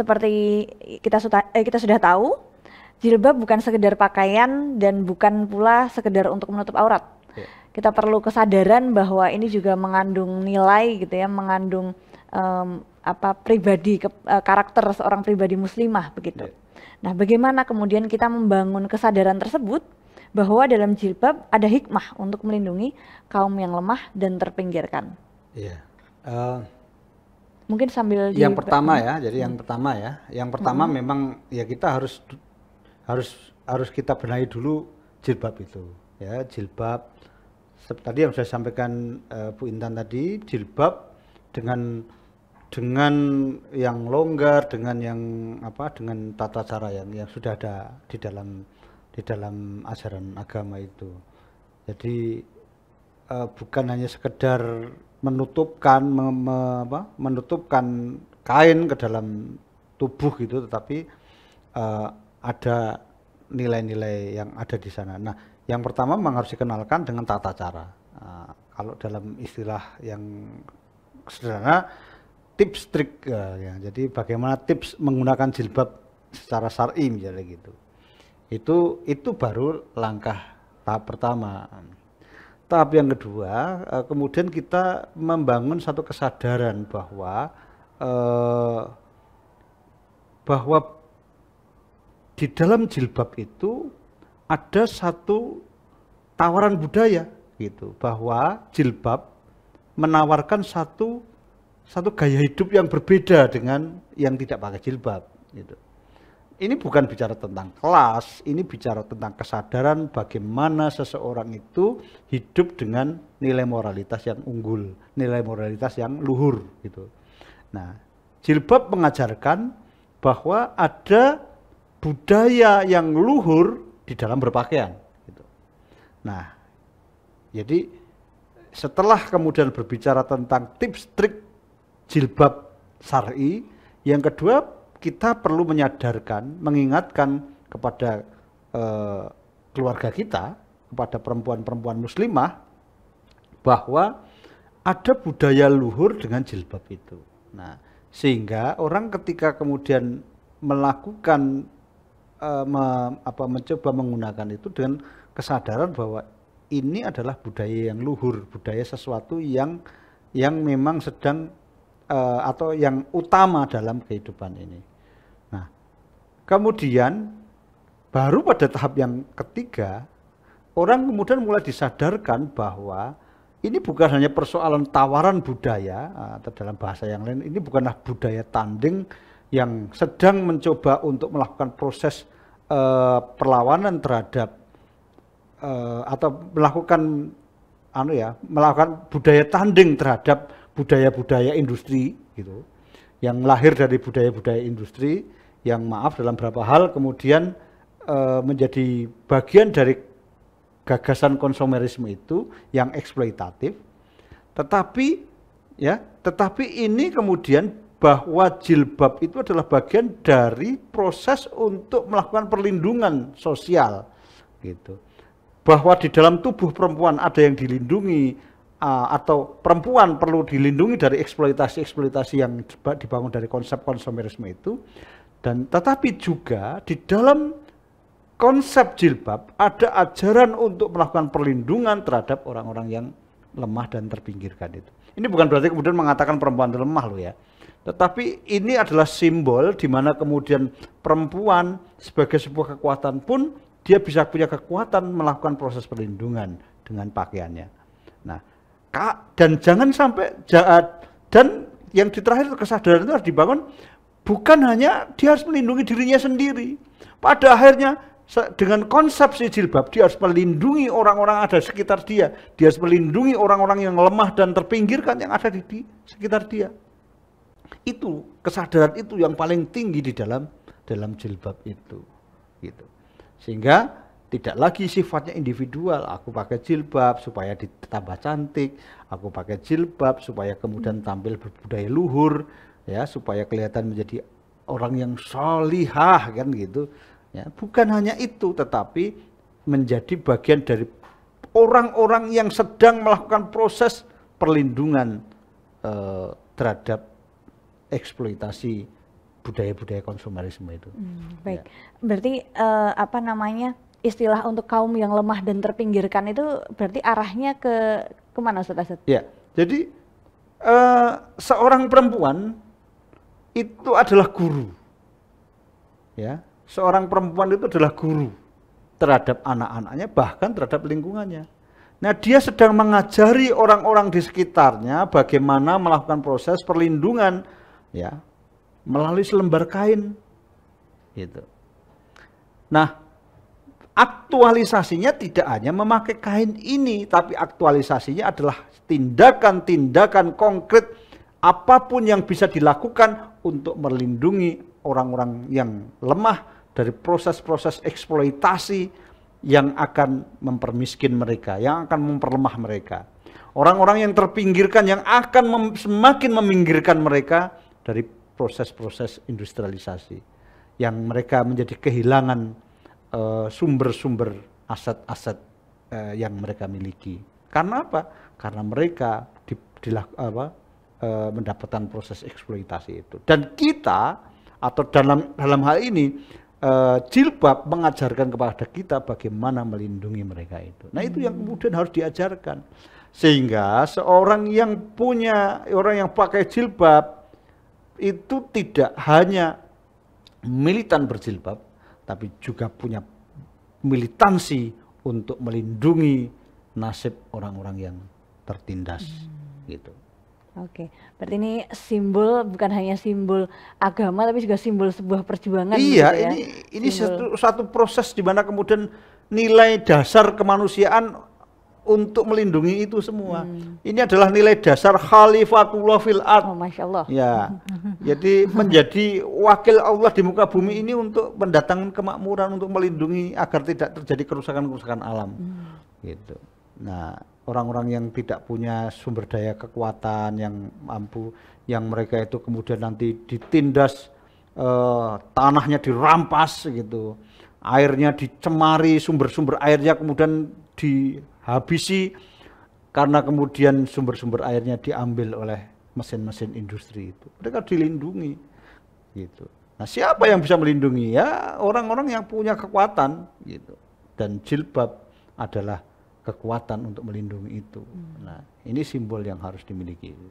seperti kita sudah tahu, jilbab bukan sekedar pakaian dan bukan pula sekedar untuk menutup aurat. Ya. Kita perlu kesadaran bahwa ini juga mengandung nilai gitu ya, mengandung karakter seorang pribadi muslimah begitu. Ya. Nah, bagaimana kemudian kita membangun kesadaran tersebut bahwa dalam jilbab ada hikmah untuk melindungi kaum yang lemah dan terpinggirkan. Iya. Mungkin sambil Yang pertama ya, jadi yang pertama memang ya kita harus kita benahi dulu jilbab itu, ya jilbab. Tadi yang saya sampaikan Bu Intan tadi, jilbab dengan yang longgar, dengan yang dengan tata cara yang sudah ada di dalam ajaran agama itu. Jadi bukan hanya sekedar menutupkan kain ke dalam tubuh gitu, tetapi ada nilai-nilai yang ada di sana. Nah, yang pertama memang harus dikenalkan dengan tata cara. Kalau dalam istilah yang sederhana, tips trik ya. Jadi bagaimana tips menggunakan jilbab secara syar'i misalnya gitu. Itu baru langkah tahap pertama. Tahap yang kedua, kemudian kita membangun satu kesadaran bahwa di dalam jilbab itu ada satu tawaran budaya gitu, bahwa jilbab menawarkan satu gaya hidup yang berbeda dengan yang tidak pakai jilbab gitu. Ini bukan bicara tentang kelas, ini bicara tentang kesadaran bagaimana seseorang itu hidup dengan nilai moralitas yang unggul, nilai moralitas yang luhur gitu. Nah, jilbab mengajarkan bahwa ada budaya yang luhur di dalam berpakaian gitu. Nah, jadi setelah kemudian berbicara tentang tips trik jilbab syar'i, yang kedua kita perlu menyadarkan, mengingatkan kepada keluarga kita, kepada perempuan-perempuan muslimah, bahwa ada budaya luhur dengan jilbab itu. Nah, sehingga orang ketika kemudian melakukan mencoba menggunakan itu dengan kesadaran bahwa ini adalah budaya yang luhur, budaya sesuatu yang memang sedang atau yang utama dalam kehidupan ini. Nah, kemudian baru pada tahap yang ketiga, orang kemudian mulai disadarkan bahwa ini bukan hanya persoalan tawaran budaya, atau dalam bahasa yang lain, ini bukanlah budaya tanding yang sedang mencoba untuk melakukan proses perlawanan terhadap atau melakukan budaya tanding terhadap budaya-budaya industri gitu, yang lahir dari budaya-budaya industri yang dalam beberapa hal kemudian menjadi bagian dari gagasan konsumerisme itu yang eksploitatif, tetapi ini kemudian bahwa jilbab itu adalah bagian dari proses untuk melakukan perlindungan sosial gitu, bahwa di dalam tubuh perempuan ada yang dilindungi, atau perempuan perlu dilindungi dari eksploitasi yang dibangun dari konsep konsumerisme itu, dan tetapi juga di dalam konsep jilbab ada ajaran untuk melakukan perlindungan terhadap orang-orang yang lemah dan terpinggirkan itu. Ini bukan berarti kemudian mengatakan perempuan itu lemah loh ya, tetapi ini adalah simbol di mana kemudian perempuan sebagai sebuah kekuatan pun dia bisa punya kekuatan melakukan proses perlindungan dengan pakaiannya. Nah, dan jangan sampai dan yang terakhir kesadaran itu harus dibangun, bukan hanya dia harus melindungi dirinya sendiri. Pada akhirnya dengan konsep si jilbab dia harus melindungi orang-orang ada di sekitar dia. Dia harus melindungi orang-orang yang lemah dan terpinggirkan yang ada di sekitar dia. Itu kesadaran itu yang paling tinggi di dalam jilbab itu gitu. Sehingga tidak lagi sifatnya individual, aku pakai jilbab supaya ditambah cantik, aku pakai jilbab supaya kemudian tampil berbudaya luhur, ya, supaya kelihatan menjadi orang yang sholihah kan gitu. Ya, bukan hanya itu, tetapi menjadi bagian dari orang-orang yang sedang melakukan proses perlindungan terhadap eksploitasi budaya-budaya konsumerisme itu. Baik, berarti apa namanya, istilah untuk kaum yang lemah dan terpinggirkan itu berarti arahnya ke kemana Ustaz Asad? Ya, jadi seorang perempuan itu adalah guru. Ya, seorang perempuan itu adalah guru terhadap anak-anaknya, bahkan terhadap lingkungannya. Nah, dia sedang mengajari orang-orang di sekitarnya bagaimana melakukan proses perlindungan, ya, melalui selembar kain, gitu. Nah, aktualisasinya tidak hanya memakai kain ini, tapi aktualisasinya adalah tindakan-tindakan konkret apapun yang bisa dilakukan untuk melindungi orang-orang yang lemah dari proses-proses eksploitasi yang akan mempermiskin mereka, yang akan memperlemah mereka. Orang-orang yang terpinggirkan yang akan semakin meminggirkan mereka dari proses-proses industrialisasi, yang mereka menjadi kehilangan sumber-sumber aset-aset yang mereka miliki. Karena apa? Karena mereka mendapatkan proses eksploitasi itu. Dan kita, atau dalam hal ini, jilbab mengajarkan kepada kita bagaimana melindungi mereka itu. Nah, itu yang kemudian harus diajarkan. Sehingga seorang yang pakai jilbab itu tidak hanya militan berjilbab, tapi juga punya militansi untuk melindungi nasib orang-orang yang tertindas, gitu. Oke, berarti ini simbol, bukan hanya simbol agama tapi juga simbol sebuah perjuangan. Iya, gitu ya? ini satu proses di mana kemudian nilai dasar kemanusiaan untuk melindungi itu semua. Ini adalah nilai dasar khalifatullah fil ard. Oh, Masya Allah. Ya, jadi menjadi wakil Allah di muka bumi ini untuk mendatangkan kemakmuran, untuk melindungi agar tidak terjadi kerusakan-kerusakan alam. Gitu. Nah, orang-orang yang tidak punya sumber daya kekuatan yang mampu, yang mereka itu kemudian nanti ditindas, tanahnya dirampas gitu, airnya dicemari, sumber-sumber airnya kemudian dihabisi karena kemudian sumber-sumber airnya diambil oleh mesin-mesin industri itu. Mereka dilindungi gitu. Nah, siapa yang bisa melindungi? Ya orang-orang yang punya kekuatan gitu. Dan jilbab adalah kekuatan untuk melindungi itu. Nah, ini simbol yang harus dimiliki.